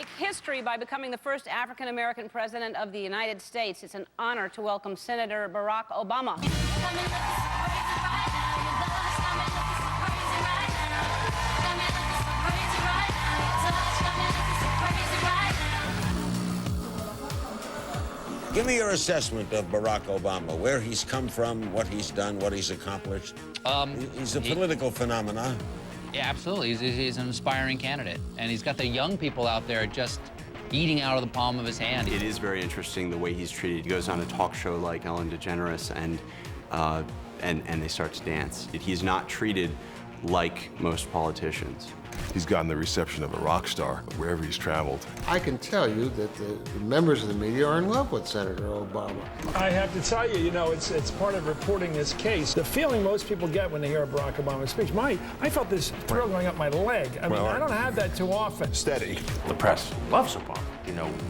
make history by becoming the first African-American president of the United States. It's an honor to welcome Senator Barack Obama. Give me your assessment of Barack Obama, where he's come from, what he's done, what he's accomplished. He's a political phenomenon. Yeah, absolutely. He's an inspiring candidate. And he's got the young people out there just eating out of the palm of his hand. It is very interesting the way he's treated. He goes on a talk show like Ellen DeGeneres and they start to dance. He's not treated like most politicians. He's gotten the reception of a rock star wherever he's traveled. I can tell you that the members of the media are in love with Senator Obama. I have to tell you, it's part of reporting this case. The feeling most people get when they hear a Barack Obama speech, I felt this thrill going up my leg. I mean, I don't have that too often. Steady. The press loves Obama.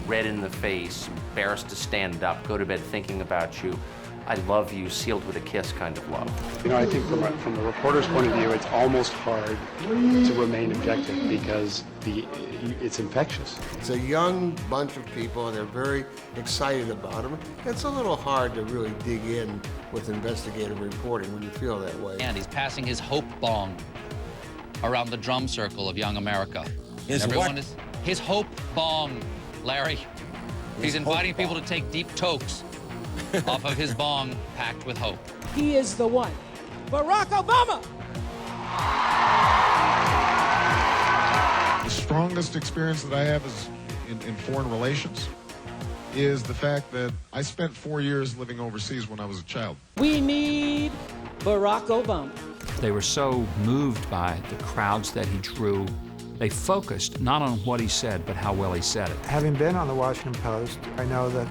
Red in the face, embarrassed to stand up, go to bed thinking about you. I love you, sealed with a kiss kind of love. I think from a reporter's point of view, it's almost hard to remain objective because it's infectious. It's a young bunch of people, and they're very excited about him. It's a little hard to really dig in with investigative reporting when you feel that way. And he's passing his hope bong around the drum circle of young America. His his hope bong, Larry. He's inviting people to take deep tokes off of his bong packed with hope. He is the one. Barack Obama! The strongest experience that I have is in foreign relations is the fact that I spent 4 years living overseas when I was a child. We need Barack Obama. They were so moved by the crowds that he drew. They focused not on what he said, but how well he said it. Having been on the Washington Post, I know that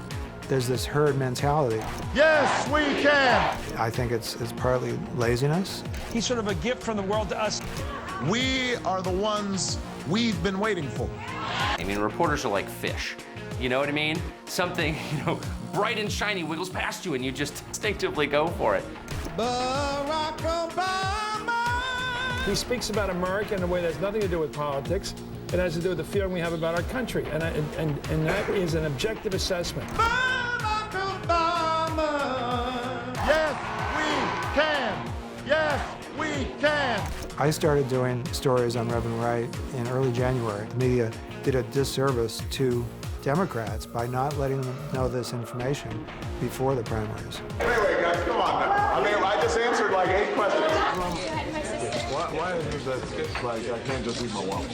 there's this herd mentality. Yes, we can! I think it's partly laziness. He's sort of a gift from the world to us. We are the ones we've been waiting for. I mean, reporters are like fish. You know what I mean? Something, bright and shiny wiggles past you and you just instinctively go for it. Barack Obama! He speaks about America in a way that has nothing to do with politics. It has to do with the feeling we have about our country, and that is an objective assessment. Barack Obama! Yes, we can! Yes, we can! I started doing stories on Reverend Wright in early January. The media did a disservice to Democrats by not letting them know this information before the primaries. Anyway, guys, come on now. I mean, I just answered like 8 questions. Why is that like I can't just eat my waffle?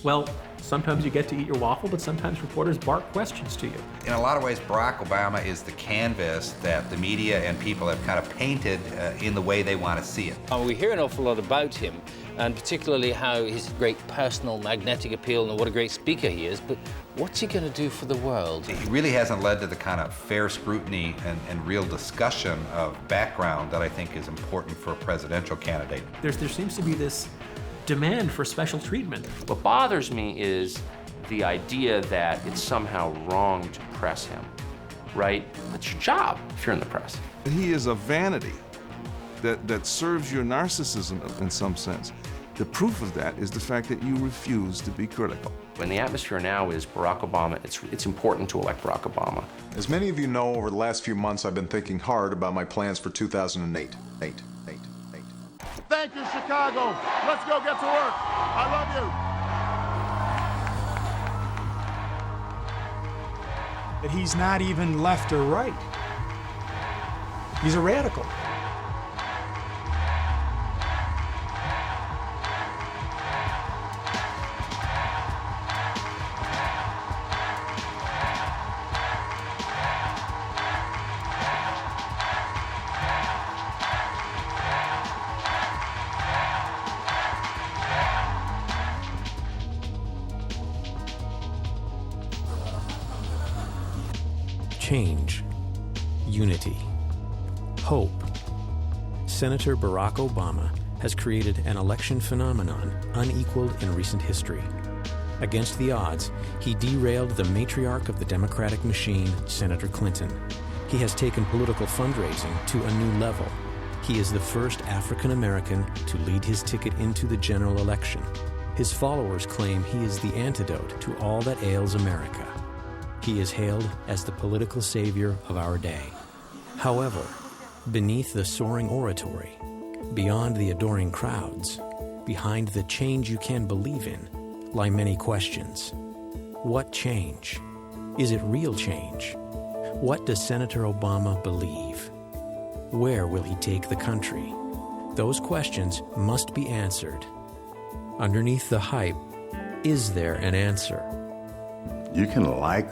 Well, sometimes you get to eat your waffle, but sometimes reporters bark questions to you. In a lot of ways, Barack Obama is the canvas that the media and people have kind of painted in the way they want to see it. We hear an awful lot about him, and particularly how his great personal magnetic appeal and what a great speaker he is, but what's he going to do for the world? He really hasn't led to the kind of fair scrutiny and real discussion of background that I think is important for a presidential candidate. There seems to be this demand for special treatment. What bothers me is the idea that it's somehow wrong to press him, right? That's your job if you're in the press. He is a vanity that serves your narcissism in some sense. The proof of that is the fact that you refuse to be critical. When the atmosphere now is Barack Obama, it's important to elect Barack Obama. As many of you know, over the last few months, I've been thinking hard about my plans for 2008. Thank you, Chicago. Let's go get to work. I love you. But he's not even left or right. He's a radical. Change, unity, hope. Senator Barack Obama has created an election phenomenon unequaled in recent history. Against the odds, he derailed the matriarch of the Democratic machine, Senator Clinton. He has taken political fundraising to a new level. He is the first African American to lead his ticket into the general election. His followers claim he is the antidote to all that ails America. He is hailed as the political savior of our day. However, beneath the soaring oratory, beyond the adoring crowds, behind the change you can believe in, lie many questions. What change? Is it real change? What does Senator Obama believe? Where will he take the country? Those questions must be answered. Underneath the hype, is there an answer? You can like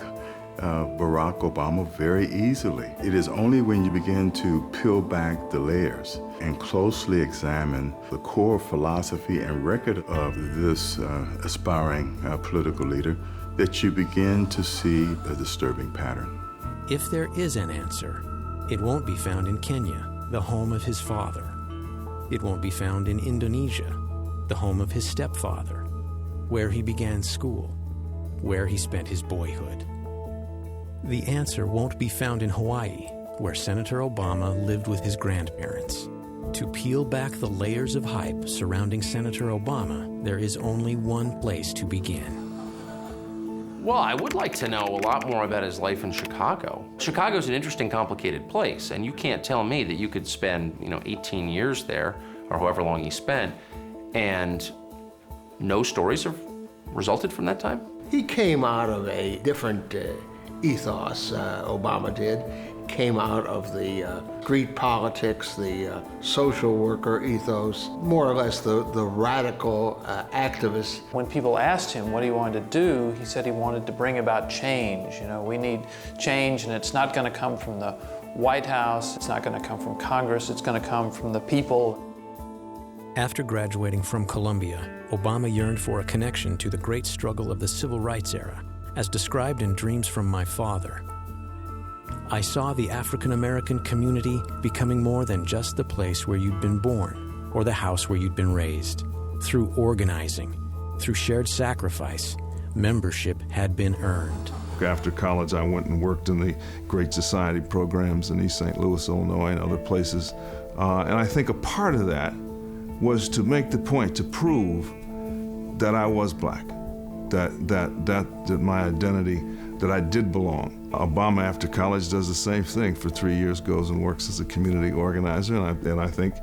Barack Obama very easily. It is only when you begin to peel back the layers and closely examine the core philosophy and record of this aspiring political leader that you begin to see a disturbing pattern. If there is an answer, it won't be found in Kenya, the home of his father. It won't be found in Indonesia, the home of his stepfather, where he began school, where he spent his boyhood. The answer won't be found in Hawaii, where Senator Obama lived with his grandparents. To peel back the layers of hype surrounding Senator Obama, there is only one place to begin. Well, I would like to know a lot more about his life in Chicago. Chicago's an interesting, complicated place, and you can't tell me that you could spend, 18 years there, or however long he spent, and no stories have resulted from that time? He came out of a different ethos, Obama did. Came out of the street politics, the social worker ethos, more or less the radical activist. When people asked him what he wanted to do, he said he wanted to bring about change. We need change, and it's not going to come from the White House, it's not going to come from Congress, it's going to come from the people. After graduating from Columbia, Obama yearned for a connection to the great struggle of the Civil Rights era, as described in Dreams from My Father. I saw the African American community becoming more than just the place where you'd been born or the house where you'd been raised. Through organizing, through shared sacrifice, membership had been earned. After college, I went and worked in the Great Society programs in East St. Louis, Illinois, and other places. And I think a part of that was to make the point, to prove that I was black, that my identity, that I did belong. Obama, after college, does the same thing. For 3 years, goes and works as a community organizer, and I think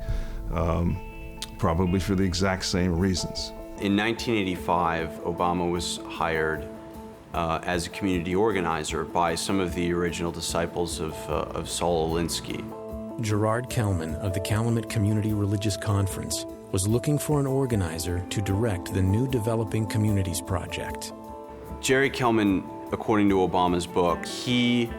probably for the exact same reasons. In 1985, Obama was hired as a community organizer by some of the original disciples of Saul Alinsky. Gerard Kelman of the Calumet Community Religious Conference was looking for an organizer to direct the new Developing Communities Project. Jerry Kelman, according to Obama's book, he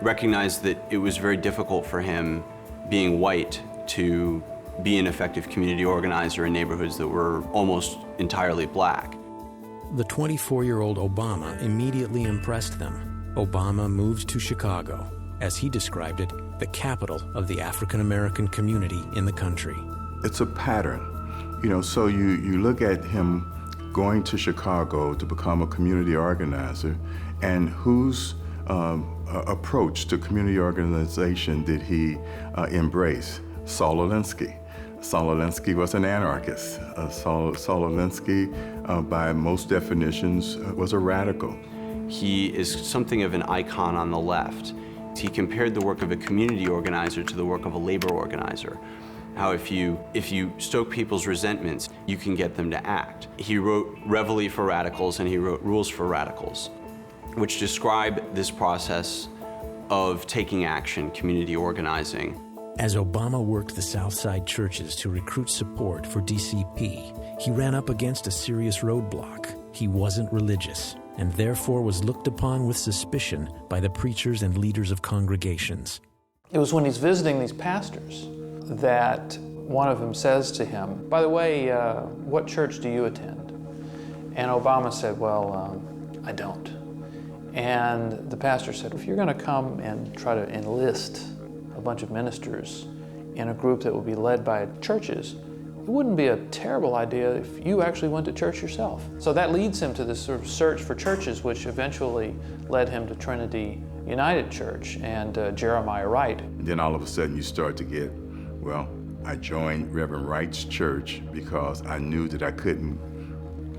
recognized that it was very difficult for him, being white, to be an effective community organizer in neighborhoods that were almost entirely black. The 24-year-old Obama immediately impressed them. Obama moved to Chicago, as he described it, the capital of the African American community in the country. It's a pattern. So you look at him going to Chicago to become a community organizer, and whose approach to community organization did he embrace? Saul Alinsky. Saul Alinsky was an anarchist. Saul Alinsky, by most definitions, was a radical. He is something of an icon on the left. He compared the work of a community organizer to the work of a labor organizer. How if you stoke people's resentments, you can get them to act. He wrote Reveille for Radicals and he wrote Rules for Radicals, which describe this process of taking action, community organizing. As Obama worked the South Side churches to recruit support for DCP, he ran up against a serious roadblock. He wasn't religious, and therefore was looked upon with suspicion by the preachers and leaders of congregations. It was when he's visiting these pastors that one of them says to him, "By the way, what church do you attend?" And Obama said, "Well, I don't." And the pastor said, "If you're going to come and try to enlist a bunch of ministers in a group that will be led by churches, it wouldn't be a terrible idea if you actually went to church yourself." So that leads him to this sort of search for churches, which eventually led him to Trinity United Church and Jeremiah Wright. Then all of a sudden you start to get, I joined Reverend Wright's church because I knew that I couldn't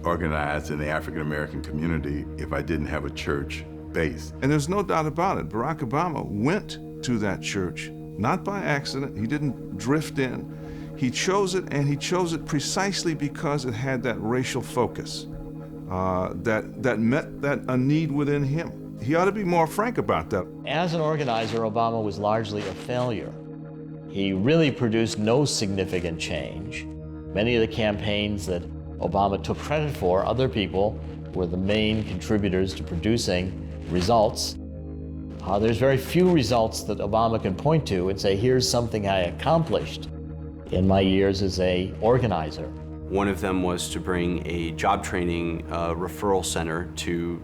organize in the African American community if I didn't have a church base. And there's no doubt about it, Barack Obama went to that church, not by accident. He didn't drift in. He chose it, and he chose it precisely because it had that racial focus that met a need within him. He ought to be more frank about that. As an organizer, Obama was largely a failure. He really produced no significant change. Many of the campaigns that Obama took credit for, other people were the main contributors to producing results. There's very few results that Obama can point to and say, here's something I accomplished in my years as an organizer. One of them was to bring a job training referral center to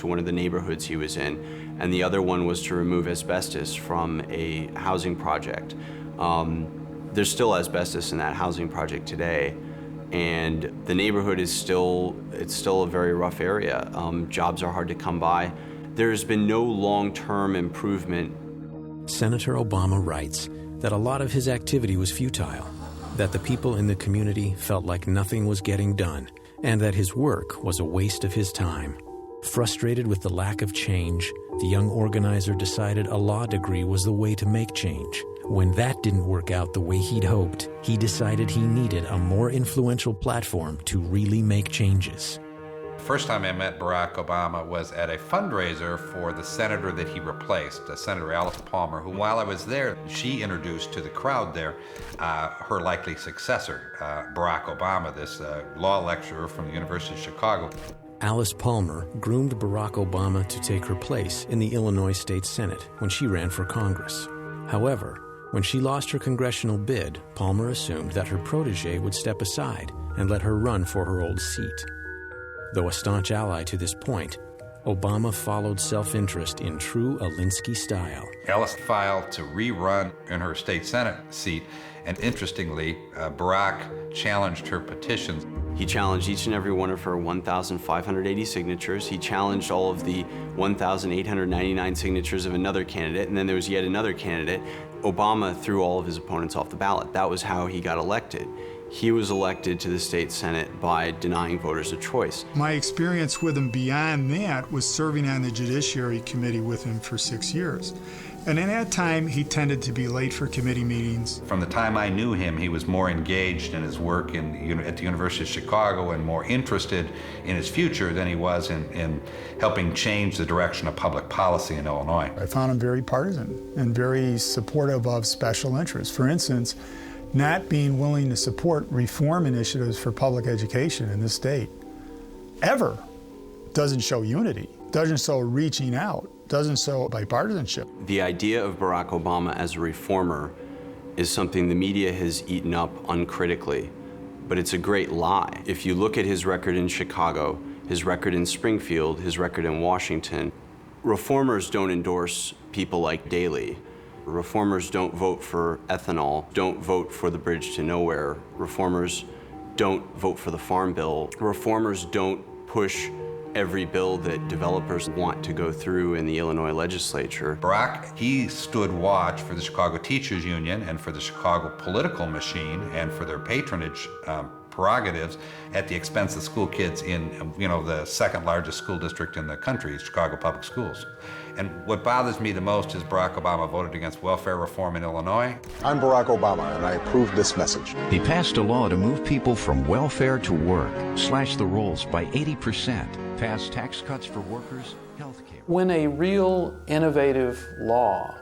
one of the neighborhoods he was in, and the other one was to remove asbestos from a housing project. There's still asbestos in that housing project today, and the neighborhood is still a very rough area. Jobs are hard to come by. There's been no long-term improvement. Senator Obama writes that a lot of his activity was futile, that the people in the community felt like nothing was getting done, and that his work was a waste of his time. Frustrated with the lack of change, the young organizer decided a law degree was the way to make change. When that didn't work out the way he'd hoped, he decided he needed a more influential platform to really make changes. First time I met Barack Obama was at a fundraiser for the senator that he replaced, Senator Alice Palmer, who, while I was there, she introduced to the crowd there her likely successor, Barack Obama, this law lecturer from the University of Chicago. Alice Palmer groomed Barack Obama to take her place in the Illinois State Senate when she ran for Congress. However, when she lost her congressional bid, Palmer assumed that her protege would step aside and let her run for her old seat. Though a staunch ally to this point, Obama followed self-interest in true Alinsky style. Alice filed to rerun in her state Senate seat, and interestingly, Barack challenged her petitions. He challenged each and every one of her 1,580 signatures. He challenged all of the 1,899 signatures of another candidate, and then there was yet another candidate. Obama threw all of his opponents off the ballot. That was how he got elected. He was elected to the state Senate by denying voters a choice. My experience with him beyond that was serving on the Judiciary Committee with him for 6 years. And in that time, he tended to be late for committee meetings. From the time I knew him, he was more engaged in his work at the University of Chicago and more interested in his future than he was in helping change the direction of public policy in Illinois. I found him very partisan and very supportive of special interests. For instance, not being willing to support reform initiatives for public education in this state ever doesn't show unity, doesn't show reaching out, doesn't show bipartisanship. The idea of Barack Obama as a reformer is something the media has eaten up uncritically, but it's a great lie. If you look at his record in Chicago, his record in Springfield, his record in Washington, reformers don't endorse people like Daley. Reformers don't vote for ethanol, don't vote for the bridge to nowhere. Reformers don't vote for the Farm Bill. Reformers don't push every bill that developers want to go through in the Illinois legislature. Barack, he stood watch for the Chicago Teachers Union and for the Chicago political machine and for their patronage prerogatives at the expense of school kids in, the second largest school district in the country, Chicago Public Schools. And what bothers me the most is Barack Obama voted against welfare reform in Illinois. I'm Barack Obama, and I approve this message. He passed a law to move people from welfare to work, slashed the rolls by 80%, passed tax cuts for workers, health care. When a real innovative law,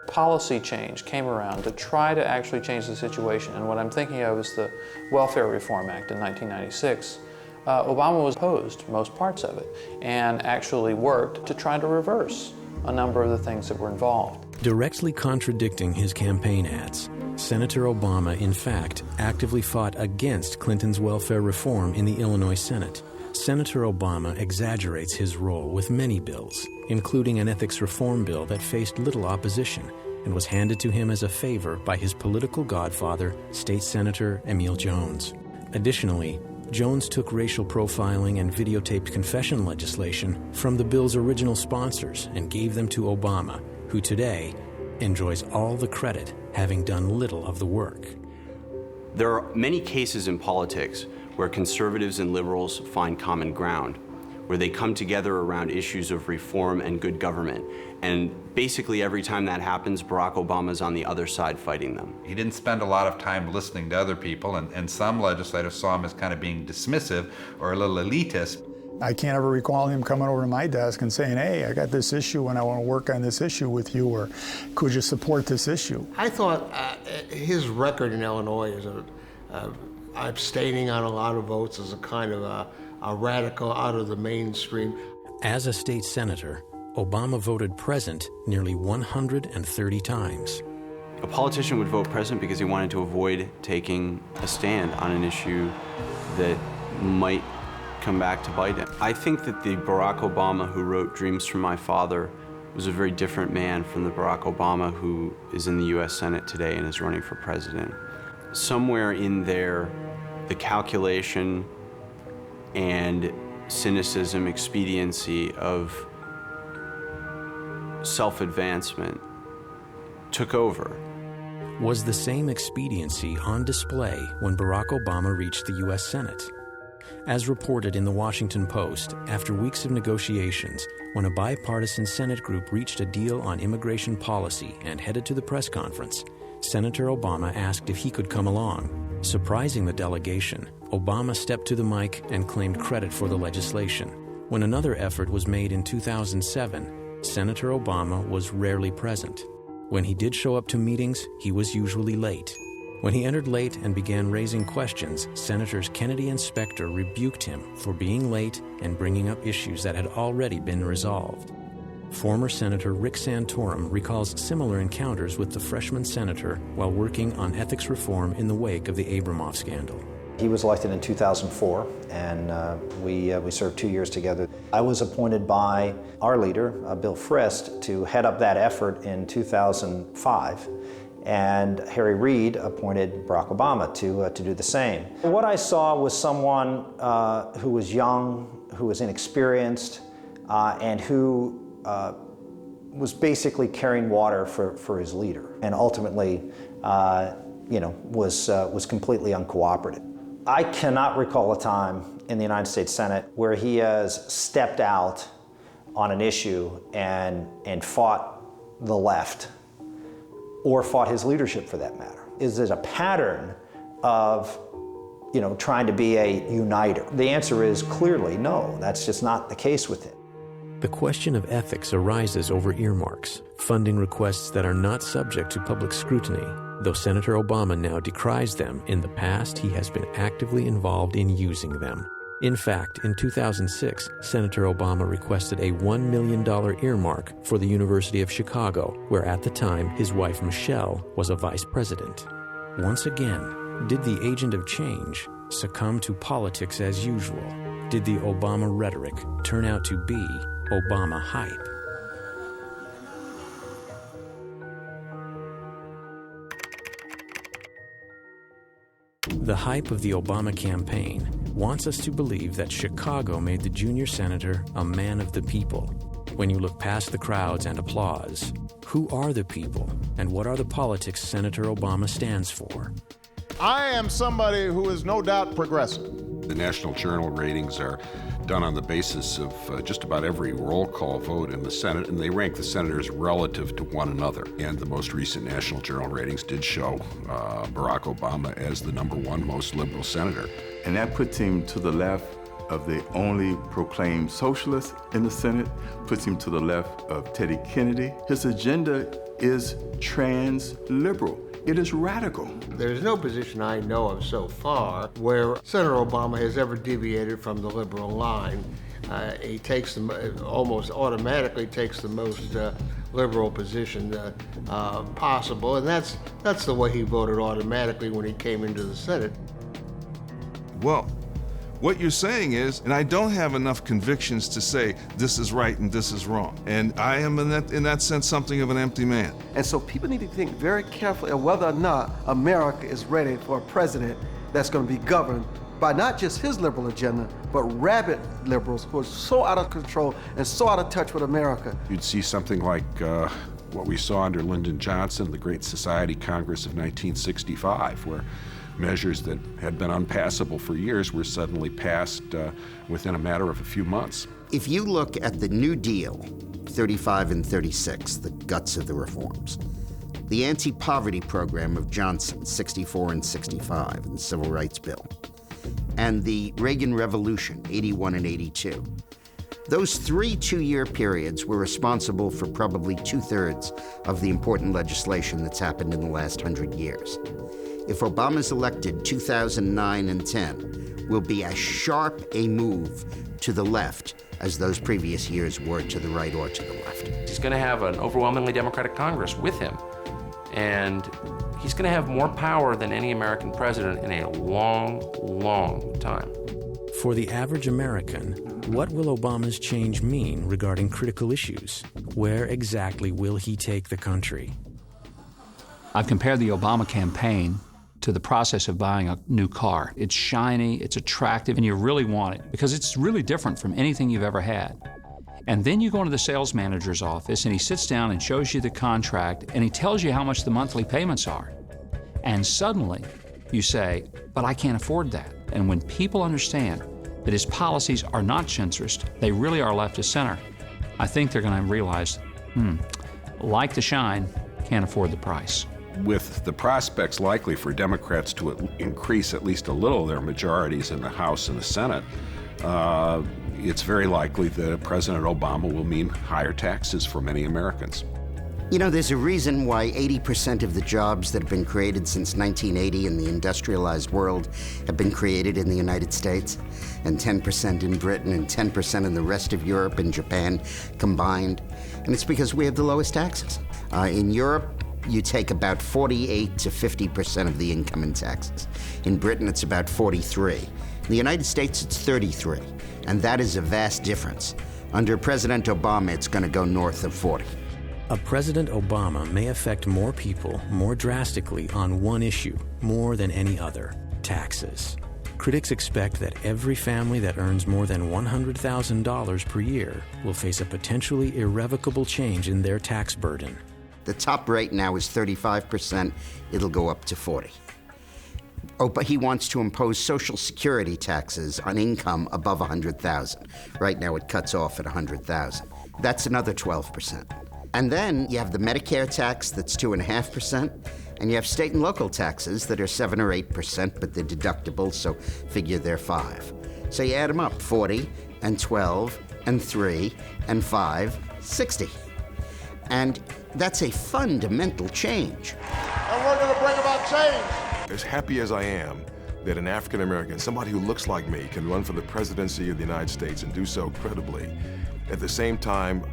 policy change came around to try to actually change the situation, and what I'm thinking of is the Welfare Reform Act in 1996, Obama was opposed most parts of it and actually worked to try to reverse a number of the things that were involved. Directly contradicting his campaign ads, Senator Obama, in fact, actively fought against Clinton's welfare reform in the Illinois Senate. Senator Obama exaggerates his role with many bills, including an ethics reform bill that faced little opposition and was handed to him as a favor by his political godfather, State Senator Emil Jones. Additionally, Jones took racial profiling and videotaped confession legislation from the bill's original sponsors and gave them to Obama, who today enjoys all the credit, having done little of the work. There are many cases in politics where conservatives and liberals find common ground, where they come together around issues of reform and good government. And basically every time that happens, Barack Obama's on the other side fighting them. He didn't spend a lot of time listening to other people, and some legislators saw him as kind of being dismissive or a little elitist. I can't ever recall him coming over to my desk and saying, hey, I got this issue and I want to work on this issue with you, or could you support this issue? I thought his record in Illinois is abstaining on a lot of votes as a kind of a radical out of the mainstream. As a state senator, Obama voted present nearly 130 times. A politician would vote present because he wanted to avoid taking a stand on an issue that might come back to bite him. I think that the Barack Obama who wrote Dreams from My Father was a very different man from the Barack Obama who is in the US Senate today and is running for president. Somewhere in there, the calculation and cynicism, expediency of self-advancement took over. Was the same expediency on display when Barack Obama reached the US Senate? As reported in the Washington Post, after weeks of negotiations, when a bipartisan Senate group reached a deal on immigration policy and headed to the press conference, Senator Obama asked if he could come along. Surprising the delegation, Obama stepped to the mic and claimed credit for the legislation. When another effort was made in 2007, Senator Obama was rarely present. When he did show up to meetings, he was usually late. When he entered late and began raising questions, Senators Kennedy and Specter rebuked him for being late and bringing up issues that had already been resolved. Former Senator Rick Santorum recalls similar encounters with the freshman senator while working on ethics reform in the wake of the Abramoff scandal. He was elected in 2004, and we served 2 years together. I was appointed by our leader, Bill Frist, to head up that effort in 2005. And Harry Reid appointed Barack Obama to do the same. What I saw was someone who was young, who was inexperienced, and who was basically carrying water for his leader, and ultimately, was completely uncooperative. I cannot recall a time in the United States Senate where he has stepped out on an issue and fought the left, or fought his leadership for that matter. Is there a pattern of, trying to be a uniter? The answer is clearly no, that's just not the case with him. The question of ethics arises over earmarks, funding requests that are not subject to public scrutiny. Though Senator Obama now decries them, in the past he has been actively involved in using them. In fact, in 2006, Senator Obama requested a $1 million earmark for the University of Chicago, where at the time his wife Michelle was a vice president. Once again, did the agent of change succumb to politics as usual? Did the Obama rhetoric turn out to be Obama hype? The hype of the Obama campaign wants us to believe that Chicago made the junior senator a man of the people. When you look past the crowds and applause, who are the people and what are the politics Senator Obama stands for? I am somebody who is no doubt progressive. The National Journal ratings are done on the basis of just about every roll call vote in the Senate, and they rank the senators relative to one another. And the most recent National Journal ratings did show Barack Obama as the #1 most liberal senator. And that puts him to the left of the only proclaimed socialist in the Senate, puts him to the left of Teddy Kennedy. His agenda is trans-liberal. It is radical. There's no position I know of so far where Senator Obama has ever deviated from the liberal line. He takes almost automatically takes the most liberal position possible, and that's the way he voted automatically when he came into the Senate. Well, what you're saying is, and I don't have enough convictions to say this is right and this is wrong. And I am in that sense something of an empty man. And so people need to think very carefully of whether or not America is ready for a president that's going to be governed by not just his liberal agenda, but rabid liberals who are so out of control and so out of touch with America. You'd see something like what we saw under Lyndon Johnson, the Great Society Congress of 1965, where measures that had been unpassable for years were suddenly passed within a matter of a few months. If you look at the New Deal, 35 and 36, the guts of the reforms, the anti-poverty program of Johnson, 64 and 65, and the Civil Rights Bill, and the Reagan Revolution, 81 and 82, those 3 two-year periods were responsible for probably 2/3 of the important legislation that's happened in the last 100 years. If Obama's elected 2009 and 10, will be as sharp a move to the left as those previous years were to the right or to the left. He's going to have an overwhelmingly Democratic Congress with him, and he's going to have more power than any American president in a long, long time. For the average American, what will Obama's change mean regarding critical issues? Where exactly will he take the country? I've compared the Obama campaign to the process of buying a new car. It's shiny, it's attractive, and you really want it because it's really different from anything you've ever had. And then you go into the sales manager's office and he sits down and shows you the contract and he tells you how much the monthly payments are. And suddenly you say, but I can't afford that. And when people understand that his policies are not centrist, they really are left of center, I think they're going to realize, like the shine, can't afford the price. With the prospects likely for Democrats to increase at least a little their majorities in the House and the Senate, it's very likely that President Obama will mean higher taxes for many Americans. You know, there's a reason why 80% of the jobs that have been created since 1980 in the industrialized world have been created in the United States, and 10% in Britain, and 10% in the rest of Europe and Japan combined. And it's because we have the lowest taxes. In Europe, you take about 48 to 50% of the income in taxes. In Britain, it's about 43. In the United States, it's 33. And that is a vast difference. Under President Obama, it's going to go north of 40. A President Obama may affect more people more drastically on one issue more than any other: taxes. Critics expect that every family that earns more than $100,000 per year will face a potentially irrevocable change in their tax burden. The top rate now is 35%. It'll go up to 40. Oh, but he wants to impose Social Security taxes on income above $100,000. Right now it cuts off at $100,000. That's another 12%. And then you have the Medicare tax that's 2.5%, and you have state and local taxes that are 7 or 8%, but they're deductible, so figure they're 5. So you add them up, 40 and 12 and 3 and 5, 60. And that's a fundamental change. And we're going to bring about change. As happy as I am that an African American, somebody who looks like me, can run for the presidency of the United States and do so credibly, at the same time,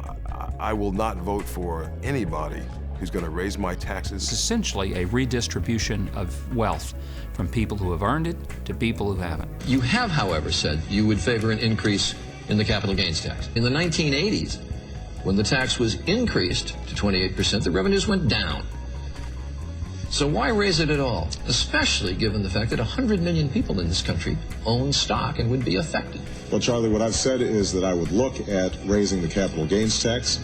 I will not vote for anybody who's going to raise my taxes. It's essentially a redistribution of wealth from people who have earned it to people who haven't. You have, however, said you would favor an increase in the capital gains tax. In the 1980s, when the tax was increased to 28%, the revenues went down. So why raise it at all, especially given the fact that 100 million people in this country own stock and would be affected? Well, Charlie, what I've said is that I would look at raising the capital gains tax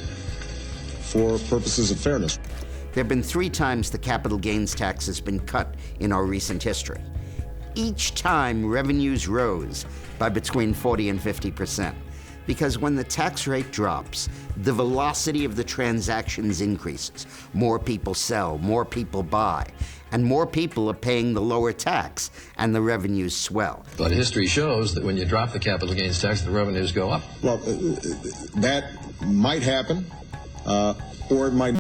for purposes of fairness. There have been 3 times the capital gains tax has been cut in our recent history. Each time, revenues rose by between 40 and 50%. Because when the tax rate drops, the velocity of the transactions increases. More people sell, more people buy, and more people are paying the lower tax, and the revenues swell. But history shows that when you drop the capital gains tax, the revenues go up. Well, that might happen, or it might